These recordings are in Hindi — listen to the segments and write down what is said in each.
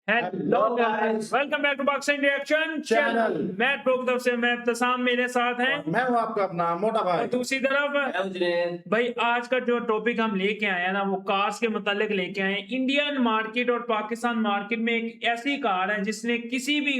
Hello guys, welcome back to boxing reaction channel. मैं प्रोग्राम से मैं इब्तिसाम, मेरे साथ हैं मैं हूं आपका अपना मोटा भाई। और दूसरी तरफ भाई आज का जो टॉपिक हम लेके आए हैं ना, वो कार्स के मतलब लेके आए हैं। इंडियन मार्केट और पाकिस्तान मार्केट में एक ऐसी कार है जिसने किसी भी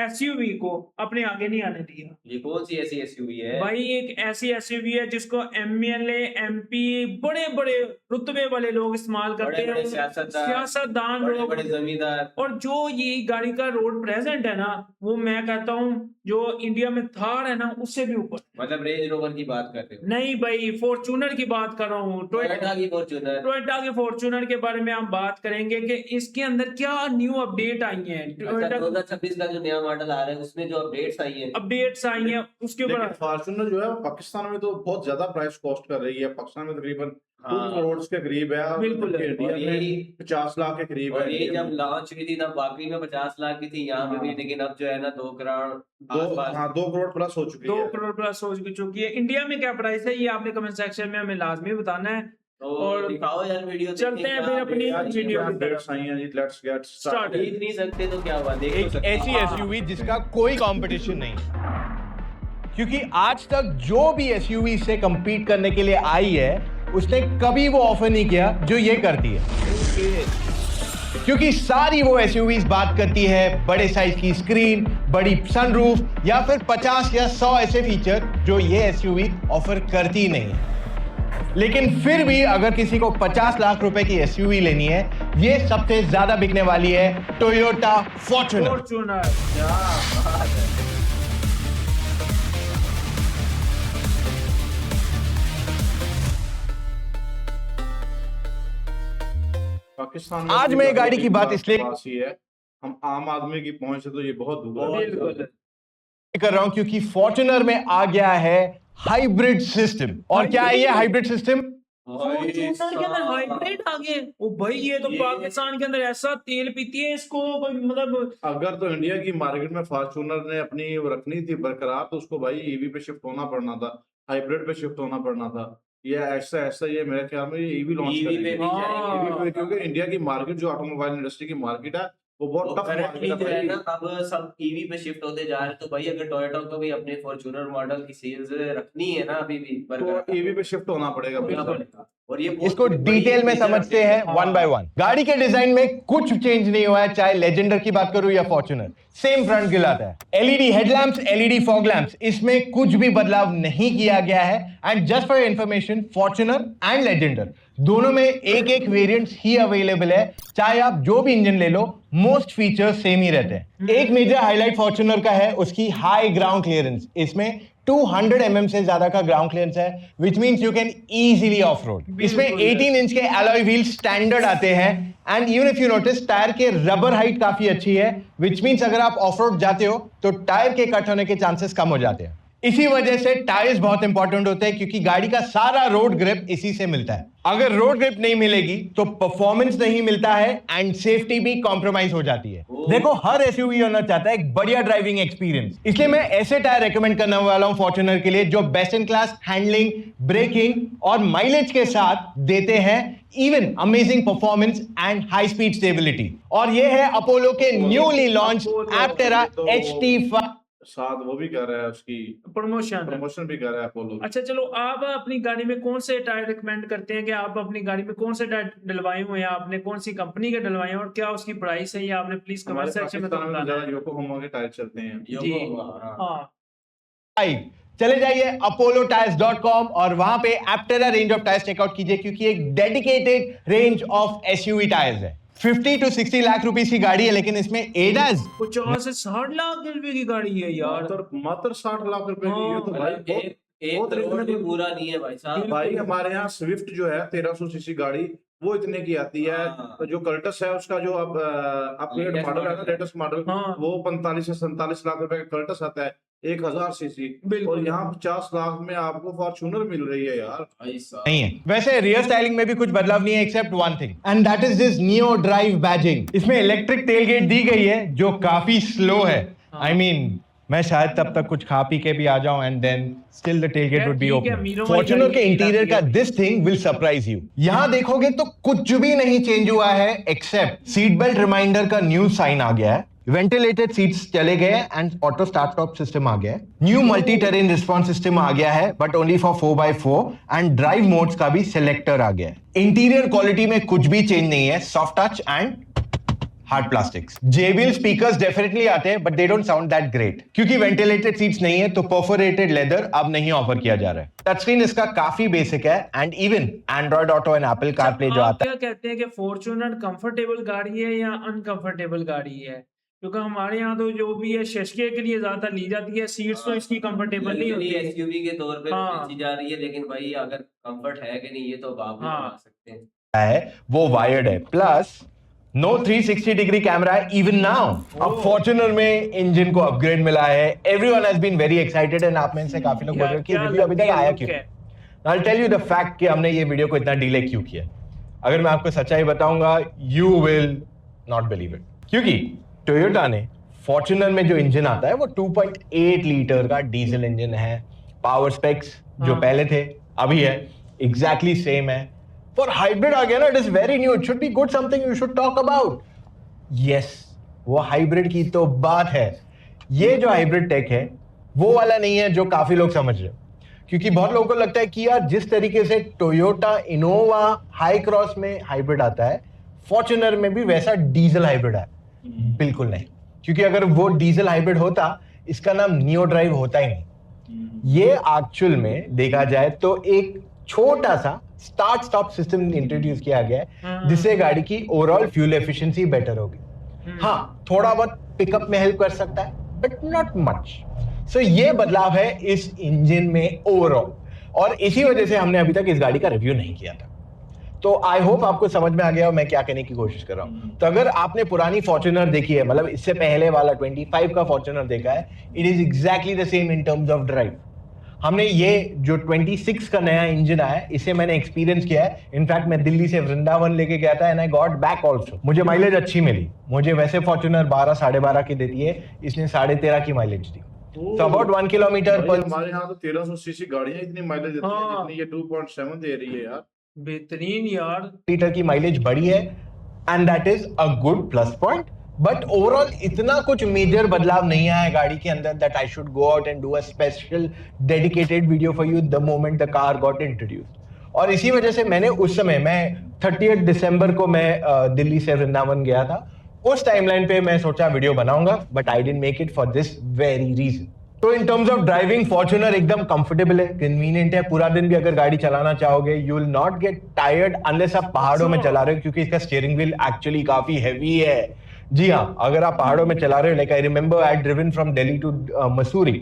एसयूवी को अपने आगे नहीं आने दिया। ये कौन सी ऐसी एसयूवी है भाई? एक ऐसी एसयूवी है जिसको एमएलए, एमपी, बड़े बड़े रुतबे वाले लोग इस्तेमाल करते हैं, सियासतदान लोग, बड़े जमींदार। और जो ये गाड़ी का रोड प्रेजेंट है ना, वो मैं कहता हूँ जो इंडिया में थार है ना, उससे भी ऊपर। मतलब रेंज रोवर की बात करते हो? नहीं भाई, फॉर्च्यूनर की बात कर रहा हूँ। टोयोटा की फॉर्च्यूनर। टोयोटा के फॉर्च्यूनर के बारे में हम बात करेंगे कि इसके अंदर क्या न्यू अपडेट आई है। अच्छा, 2026 का जो नया मॉडल आ रहा है उसमें जो अपडेट्स आई है उसके ऊपर। फॉर्च्यूनर जो है पाकिस्तान में तो बहुत ज्यादा प्राइस कॉस्ट कर रही है। पाकिस्तान में तकरीबन 2 करोड़ के करीब है, बिल्कुल। इंडिया में 50 लाख के करीब है। ये जब लॉन्च हुई थी तब बाकी में 50 लाख की थी, यहाँ पे भी, लेकिन अब जो है ना 2 करोड़ 2 करोड़ प्लस हो चुकी है। 2 करोड़ प्लस हो चुकी है। इंडिया में क्या प्राइस है ये आपने कमेंट सेक्शन में हमें लाजमी बताना है। तो और दिखाओ यार वीडियो। चलते हैं फिर अपनी वीडियो की तरफ। Let's get start. खरीद नहीं सकते तो क्या हुआ, देख एक ऐसी एसयूवी जिसका कोई कंपटीशन नहीं, क्योंकि आज तक जो भी एसयूवी से compete करने के लिए आई है उसने कभी वो ऑफर नहीं किया जो ये करती है। क्योंकि सारी वो एसयूवीज बात करती है बड़े साइज की स्क्रीन, बड़ी सनरूफ या फिर 50 या 100 ऐसे फीचर जो ये एसयूवी ऑफर करती नहीं है। लेकिन फिर भी अगर किसी को 50 लाख रुपए की एसयूवी लेनी है, ये सबसे ज्यादा बिकने वाली है टोयोटा फॉर्च्यूनर। पाकिस्तान में आज मैं गाड़ी की बात इसलिए है, हम आम आदमी की पहुंच से तो ये बहुत दूर है। कर रहा हूं क्योंकि फॉर्च्यूनर में आ गया है हाइब्रिड सिस्टम। और क्या है ये हाइब्रिड सिस्टम? फॉर्च्यूनर के अंदर हाइब्रिड आ गए। ओ भाई, ये तो पाकिस्तान के अंदर ऐसा तेल पीती है, इसको मतलब अगर तो इंडिया की मार्केट में फॉर्च्यूनर ने अपनी वो रखनी थी बरकरार, तो उसको भाई ईवी पे शिफ्ट होना पड़ना था, हाइब्रिड पे शिफ्ट होना पड़ना था। ये ऐसा ये मेरे ख्याल में ईवी लॉन्च करेंगे, क्योंकि इंडिया की मार्केट जो ऑटोमोबाइल इंडस्ट्री की मार्केट है वो बहुत टफ मार्केट है ना। अब सब ईवी पे शिफ्ट होते जा रहे हैं, तो भाई अगर टोयोटा को भी अपने फॉर्च्यूनर मॉडल की सेल्स रखनी है ना अभी भी, तो ईवी पे शिफ्ट होना पड़ेगा। और ये इसको डिटेल में समझते हैं वन बाय वन। गाड़ी के डिजाइन में कुछ चेंज नहीं हुआ है, चाहे लेजेंडर की बात करूं या फॉर्च्यूनर, सेम फ्रंट ग्रिल आता है। LED headlamps, LED fog lamps, इसमें कुछ भी बदलाव नहीं किया गया है। And just for information, Fortuner and Legender दोनों में एक वेरिएंट्स ही अवेलेबल है। चाहे आप जो भी इंजन ले लो, मोस्ट फीचर्स सेम ही रहते हैं। एक मेजर हाईलाइट फॉर्च्यूनर का है उसकी हाई ग्राउंड क्लियरेंस। इसमें 200 mm से ज्यादा का ग्राउंड क्लियरेंस है, which means you can easily of road. इसमें 18 इंच के अलॉय व्हील स्टैंडर्ड आते हैं। And even if you notice, tyre के रबर हाइट काफी अच्छी है, विच मींस अगर आप ऑफ रोड जाते हो तो टायर के कट होने के चांसेस कम हो जाते हैं। इसी वजह से टायर्स बहुत इंपॉर्टेंट होते हैं, क्योंकि गाड़ी का सारा रोड ग्रिप इसी से मिलता है। अगर रोड ग्रिप नहीं मिलेगी तो परफॉर्मेंस नहीं मिलता है एंड सेफ्टी भी कॉम्प्रोमाइज हो जाती है। देखो, हर एसयूवी ओनर चाहता है एक बढ़िया ड्राइविंग एक्सपीरियंस, इसलिए मैं ऐसे टायर रेकमेंड करने वाला हूं फॉर्च्यूनर के लिए जो best in class handling, braking और माइलेज के साथ देते हैं even amazing performance and high speed stability. और ये है अपोलो के न्यूली लॉन्च एप्टेरा HT5। साथ वो भी कर रहा है, उसकी प्रमोशन भी कर रहा है अपोलो। अच्छा चलो, आप अपनी गाड़ी में कौन से टायर रिकमेंड करते हैं कि आप अपनी गाड़ी में कौन से टायर डलवाए हुए हैं, आपने कौन सी कंपनी के डलवाए हैं और क्या उसकी प्राइस है, ये आपने प्लीज कमेंट सेक्शन में बताना है। योकोहामा के टायर चलते हैं जी हाँ। चले जाइए apollotyres.com और वहां पे एप्टेरा रेंज ऑफ टायर्स चेकआउट कीजिए, क्योंकि एक dedicated range of SUV tyres है। 50 to 60 लाख रुपए की गाड़ी है, लेकिन इसमें एडास 50 से 60 लाख रुपए की गाड़ी है यार। मात्र 60 लाख रुपए की। ये तो भाई एक करोड़ भी पूरा नहीं है भाई साहब। भाई हमारे यहाँ स्विफ्ट जो है 1300 सीसी गाड़ी, वो इतने की आती है। तो जो कर्टस है उसका जो अब अपग्रेड मॉडल है ना, लेटेस्ट मॉडल, वो 45 से 47 लाख रुपए का कर्टस आता है, 1000 सीसी। और यहाँ 50 लाख में आपको फॉर्च्यूनर मिल रही है यार। नहीं है। वैसे रियर स्टाइलिंग में भी कुछ बदलाव नहीं है, except one thing, and that is this neo drive badging. इसमें इलेक्ट्रिक टेलगेट दी गई है जो काफी स्लो है। आई मीन मैं शायद तब तक कुछ खा पी के भी आ जाऊं and then still the tailgate would be ठीक है, ओपन। मीरों भाई फॉर्च्यूनर का के ये इंटीरियर का लाती है। This thing will surprise you. यहां देखोगे तो कुछ भी नहीं चेंज हुआ है एक्सेप्ट सीट बेल्ट रिमाइंडर का न्यू साइन आ गया है, वेंटिलेटेड सीट्स चले गए and auto start stop system आ गया है, new multi terrain response system आ गया है but only for 4x4 and drive modes का भी सिलेक्टर आ गया है। इंटीरियर क्वालिटी में कुछ भी चेंज नहीं है, soft touch and hard plastics. JBL speakers definitely आते हैं but they don't sound that great क्योंकि वेंटिलेटेड सीट्स नहीं है तो परफोरेटेड लेदर अब नहीं ऑफर किया जा रहा है। टच स्क्रीन इसका काफी बेसिक है and even Android auto and Apple CarPlay जो आप आता क्या कहते हैं कि फॉर्च्यूनर कंफर्टेबल गाड़ी है या अनकंफर्टेबल गाड़ी है? क्योंकि हमारे यहाँ तो जो भी है शशके के लिए ज्यादा ली जाती है, सीट्स तो इसकी कंफर्टेबल नहीं होती। एसयूवी के तौर पे हाँ। बेची जा रही है, लेकिन भाई अगर कंफर्ट है कि नहीं ये तो आप भी हाँ। बता सकते हैं। है वो वायर्ड है, प्लस नो 360 डिग्री कैमरा है इवन नाउ। अब फॉर्च्यूनर में इंजन को अपग्रेड मिला है, everyone has been very excited and आप में से काफी लोग बोल रहे हैं कि रिव्यू अभी तक आया क्यों। I will tell you the fact कि हमने ये वीडियो को इतना डिले क्यों किया। अगर मैं आपको सच्चाई बताऊंगा you will not believe it, क्योंकि टोयोटा ने फॉर्च्यूनर में जो इंजन आता है वो 2.8 लीटर का डीजल इंजन है। पावर स्पेक्स जो हाँ। पहले थे अभी है एग्जैक्टली सेम है। For hybrid आ गया ना, it is very new. It should be good, something you should talk about. Yes, वो हाइब्रिड की तो बात है। ये जो हाइब्रिड टेक है वो वाला नहीं है जो काफी लोग समझ रहे हैं, क्योंकि बहुत लोगों को लगता है कि यार जिस तरीके से टोयोटा इनोवा हाई क्रॉस में हाइब्रिड आता है फॉर्च्यूनर में भी वैसा डीजल हाइब्रिड है। बिल्कुल नहीं, क्योंकि अगर वो डीजल हाइब्रिड होता इसका नाम नियो ड्राइव होता ही नहीं। ये एक्चुअल में देखा जाए तो एक छोटा सा स्टार्ट स्टॉप सिस्टम इंट्रोड्यूस किया गया है जिससे गाड़ी की ओवरऑल फ्यूल एफिशिएंसी बेटर होगी। हाँ, थोड़ा बहुत पिकअप में हेल्प कर सकता है बट नॉट मच। सो ये बदलाव है इस इंजन में ओवरऑल, और इसी वजह से हमने अभी तक इस गाड़ी का रिव्यू नहीं किया था। तो आई होप आपको समझ में आ गया मैं क्या कहने की कोशिश कर रहा हूं। तो अगर आपने पुरानी फॉर्च्यूनर देखी है, मतलब इससे पहले वाला 25 का फॉर्च्यूनर देखा है, it is exactly the same in terms of drive. हमने ये जो 26 का नया इंजन आया है इसे मैंने एक्सपीरियंस किया है। इनफैक्ट मैं दिल्ली से वृंदावन लेके गया था and I got back also. मुझे माइलेज अच्छी मिली। मुझे वैसे फॉर्च्यूनर 12 12.5 की देती है, इसने 13.5 की माइलेज दी। तो अबाउट 1 किलोमीटर पर। हमारे यहाँ तो 1300 सीसी गाड़ियां इतनी माइलेज देती है हाँ। जितनी ये 2.7 दे रही है यार। बेहतरीन यार। लीटर की माइलेज बढ़ी है and that is a good plus point, but overall इतना कुछ मेजर बदलाव नहीं आया है गाड़ी के अंदर that I should go out and do a special dedicated video for you the moment the car got introduced. और इसी वजह से मैंने उस समय, मैं 30 दिसंबर को मैं दिल्ली से वृंदावन गया था, उस टाइमलाइन पे मैं सोचा वीडियो बनाऊंगा but I didn't make it for this very reason. तो in terms of driving Fortuner एकदम कंफर्टेबल है, कन्वीनियंट है। पूरा दिन भी अगर गाड़ी चलाना चाहोगे you will not get tired unless आप पहाड़ों में चला रहे हो, क्योंकि इसका स्टीयरिंग व्हील एक्चुअली काफी हैवी है। जी हाँ, अगर आप पहाड़ों में चला रहे हो, like I remember I driven from Delhi to Mussoorie,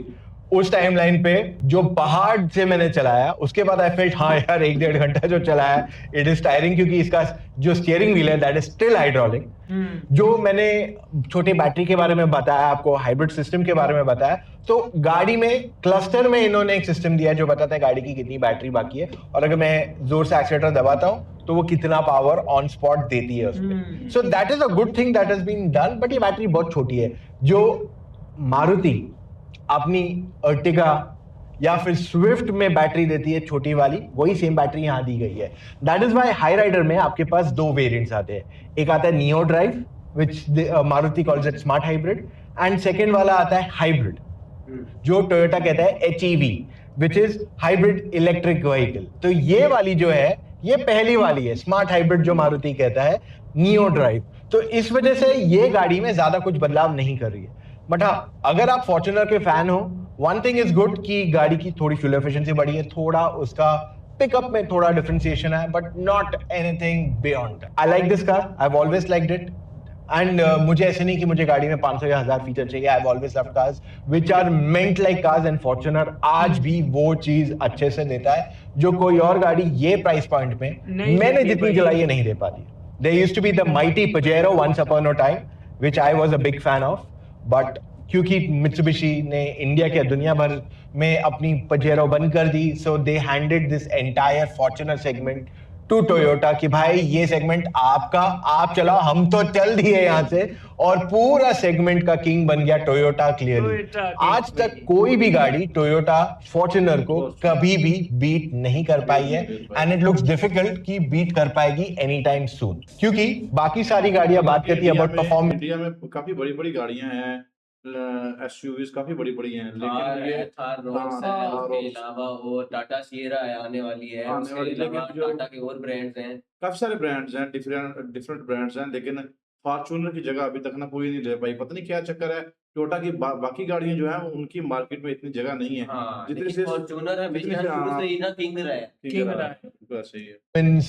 उस टाइम लाइन पे जो पहाड़ से मैंने चलाया उसके बाद आई फेल्ट हाँ यार 1-1.5 घंटा जो चलाया इट इज टायरिंग, क्योंकि इसका जो स्टीयरिंग व्हील है दैट इज स्टिल हाइड्रोलिक। जो मैंने छोटे बैटरी के बारे में बताया आपको, हाइब्रिड सिस्टम के बारे में बताया, तो गाड़ी में क्लस्टर में इन्होंने एक सिस्टम दिया है जो बताता है गाड़ी की कितनी बैटरी बाकी है और अगर मैं जोर से एक्सीलरेटर दबाता हूं तो वो कितना पावर ऑन स्पॉट देती है उसमें। So that is a good thing that has been done, but ये बैटरी बहुत छोटी है। जो मारुति अपनी अर्टिगा या फिर स्विफ्ट में बैटरी देती है छोटी वाली, वही सेम बैटरी यहाँ दी गई है। That is why Hyryder में आपके पास 2 वेरिएंट्स आते हैं। एक आता है neo drive which Maruti calls it smart hybrid, and second वाला आता है हाइब्रिड जो टोयोटा कहता है HEV which is hybrid electric vehicle. तो ये वाली जो है ये पहली वाली है स्मार्ट हाइब्रिड जो मारुति कहता है नियो ड्राइव। तो इस वजह से ये गाड़ी में ज्यादा कुछ बदलाव नहीं कर रही है। बट हाँ, अगर आप फॉर्च्यूनर के फैन हो, वन थिंग इज गुड कि गाड़ी की थोड़ी फ्यूल एफिशिएंसी बढ़ी है, थोड़ा उसका पिकअप में थोड़ा डिफरेंशिएशन है, but not anything beyond. I like this car, I have always liked it, and मुझे ऐसे नहीं कि मुझे गाड़ी में 500 या 1000 फीचर चाहिए। I have always loved cars which are meant like cars, and Fortuner आज भी वो चीज अच्छे से देता है जो कोई और गाड़ी ये प्राइस पॉइंट में मैंने जितनी चलाई है नहीं दे पाती। There used to be the mighty Pajero once upon a time, which I was a big fan of, but क्योंकि Mitsubishi ने इंडिया के दुनिया भर में अपनी Pajero बंद कर दी, so they handed this entire Fortuner segment to Toyota कि भाई ये सेगमेंट आपका, आप चलाओ, हम तो चल दिए यहाँ से, और पूरा सेगमेंट का किंग बन गया टोयोटा क्लियरली। टोयोटा king आज तक कोई भी गाड़ी टोयोटा फॉर्च्यूनर को कभी भी बीट नहीं कर पाई है, एंड इट लुक्स डिफिकल्ट कि बीट कर पाएगी एनी टाइम सून, क्योंकि बाकी सारी गाड़ियां बात करती है अबाउट परफॉर्मेंस। इंडिया में काफी बड़ी बड़ी गाड़ियां हैं, एसयूवीज काफी बड़ी बड़ी हैं, लेकिन ये थार रोड्स है, उसके अलावा वो टाटा सिएरा है आने वाली है, आने उसके वाली, अलावा लेकिन जो टाटा के और ब्रांड्स हैं, काफी सारे ब्रांड्स हैं, डिफरेंट ब्रांड्स हैं, लेकिन फॉर्च्यूनर की जगह अभी तक ना कोई नहीं ले पाई। पता नहीं क्या चक्कर है, टोयोटा की बाकी गाड़ियां जो है उनकी मार्केट में इतनी जगह नहीं है। हाँ, जितनी लेकिन से फॉर्च्यूनर हमेशा शुरू से ही ना किंग रहा है। King रहा है। बस यही है।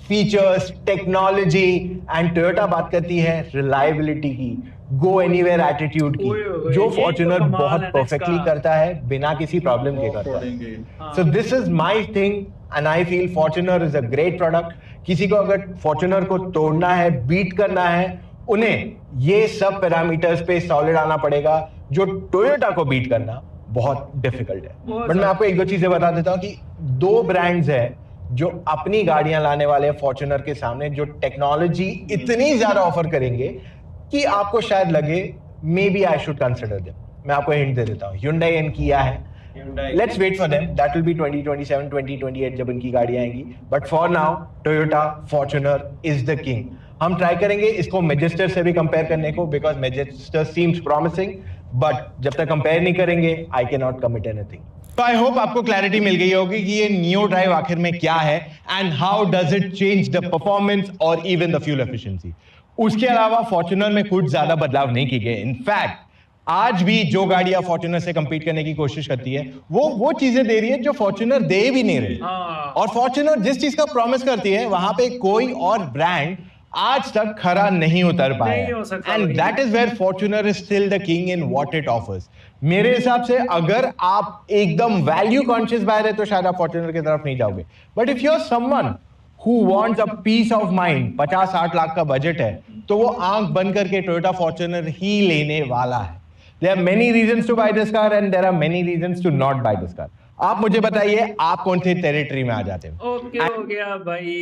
फीचर्स, टेक्नोलॉजी, एंड टोयोटा बात करती है रिलायबिलिटी की, गो एनीवेयर एटीट्यूड की, ओए, जो ये तो फॉर्च्यूनर कमाल बहुत है परफेक्टली इसका। करता है, बिना किसी प्रॉब्लम के करता है। हाँ। So this is my thing and I feel Fortuner is a great product. किसी को अगर Fortuner को तोड़ना है, बीट करना है, उन्हें ये सब पैरामीटर्स पे सॉलिड आना पड़ेगा, जो टोयोटा को बीट करना बहुत डिफिकल्ट है। बट मैं आपको एक दो चीजें बता देता हूँ कि दो ब्रांड्स हैं जो अपनी गाड़ियां लाने वाले हैं फॉर्च्यूनर के सामने, जो टेक्नोलॉजी इतनी ज्यादा ऑफर करेंगे कि आपको शायद लगे maybe I should consider them. मैं आपको हिंट दे देता हूँ, Hyundai and Kia है। Let's wait for them. That will be 2027, 2028 जब इनकी गाड़ियां आएंगी। But for now, Toyota Fortuner is the king. हम ट्राई करेंगे इसको मैजेस्टर से भी कंपेयर करने को, because Majestor seems promising, but जब तक कंपेयर नहीं करेंगे I can not commit anything. तो आई होप आपको क्लैरिटी मिल गई होगी कि ये नियो ड्राइव आखिर में क्या है and how does it change the performance और इवन द फ्यूल एफिशिएंसी। उसके अलावा फॉर्च्यूनर में कुछ ज्यादा बदलाव नहीं किए गए। इनफैक्ट आज भी जो गाड़ियां फॉर्च्यूनर से कंपीट करने की कोशिश करती है वो चीजें दे रही है जो फॉर्च्यूनर दे भी नहीं रही। हाँ। और फॉर्च्यूनर जिस चीज का प्रॉमिस करती है वहां पे कोई और ब्रांड आज तक खरा नहीं उतर नहीं पाया, हो सकता एंड भाई। That is where Fortuner is still the king in what it offers. मेरे हिसाब से अगर आप एकदम वैल्यू कॉन्शियस बायर है तो शायद आप फॉर्च्यूनर की तरफ नहीं जाओगे, but if you are someone who wants a peace of mind, 50-60 lakh का बजट है, तो वो आंख बंद करके टोयोटा फॉर्च्यूनर ही लेने वाला है। There are many reasons to buy this car and there are many reasons to not buy this car. आप मुझे बताइए आप कौन से टेरिटरी में आ जाते हैं। ओके हो गया भाई,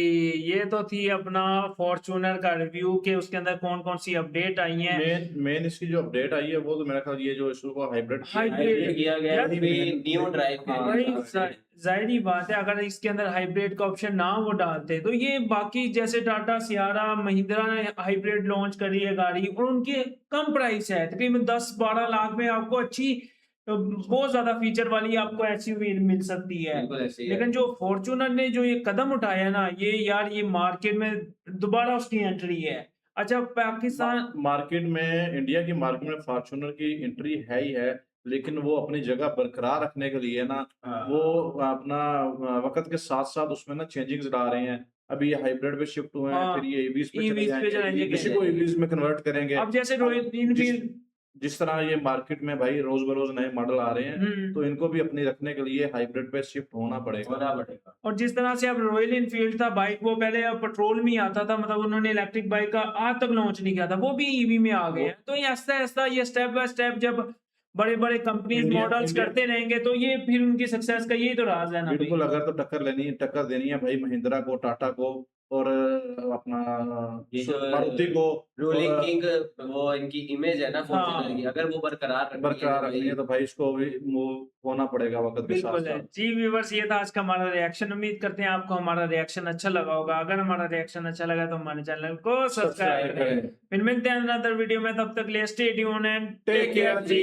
ये तो थी अपना फॉर्च्यूनर का रिव्यू के उसके अंदर कौन कौन सी अपडेट आई हैं। मेन इसकी जो अपडेट आई है वो तो मेरा ख्याल ये जो इसको हाइब्रिड हाइब्रिड किया गया है न्यू ड्राइव के भाई लिए। जाहिर बात है, अगर इसके अंदर हाइब्रिड का ऑप्शन ना वो डालते तो ये बाकी जैसे टाटा सियारा महिंद्रा ने हाइब्रिड लॉन्च करी है गाड़ी, और उनकी कम प्राइस है, तकरीबन 10-12 लाख में आपको अच्छी बहुत ज्यादा फीचर वाली आपको एसयूवी मिल सकती है। बिल्कुल ऐसे ही है। लेकिन जो फॉर्च्यूनर ने जो ये कदम उठाया ना, ये यार ये मार्केट में दोबारा उसकी एंट्री है। अच्छा पाकिस्तान मार्केट में, इंडिया की मार्केट में फॉर्च्यूनर की एंट्री है ही है, लेकिन वो अपनी जगह बरकरार रखने के लिए ना वो अपना वक्त के साथ साथ उसमें ना चेंजिंग्स ला रहे हैं। अभी ये हाइब्रिड पे शिफ्ट हुए हैं, हाँ, फिर ये ईवीज पे EVs पे चले चलेंगे, जाएंगे, किसी को ईवीज में कन्वर्ट करेंगे। अब जैसे रॉयल इनफील्ड जिस तरह ये मार्केट में भाई रोज बरोज नए मॉडल आ रहे हैं, तो इनको भी अपनी रखने के लिए हाइब्रिड पे शिफ्ट होना पड़ेगा। और जिस तरह से अब रॉयल इनफील्ड था बाइक, वो पहले पेट्रोल में ही आता था, मतलब उन्होंने इलेक्ट्रिक बाइक का आज तक लॉन्च नहीं किया था, वो भी ईवी में आ गए हैं। तो ये ऐसा ऐसा ये स्टेप बाय स्टेप जब बड़े बड़े कंपनीज मॉडल्स करते रहेंगे तो ये फिर उनकी सक्सेस का यही तो राज है ना भाई। बिल्कुल, अगर तो टक्कर देनी है भाई महिंद्रा को, टाटा को और अपना ये जो मारुति को, रोलिंग और किंग वो इनकी इमेज है ना फॉर्च्यूनर की, अगर वो बरकरार रखनी है तो भाई इसको भी मूव होना पड़ेगा वक्त के साथ बिल्कुल है साथ। जी। व्यूअर्स, ये था आज का हमारा रिएक्शन। उम्मीद करते हैं आपको हमारा रिएक्शन अच्छा लगा होगा। अगर हमारा रिएक्शन अच्छा लगा तो हमारे चैनल को सब्सक्राइब करें। फिर मिलते हैं अनदर वीडियो में, तब तक लिए stay tuned and take care ji.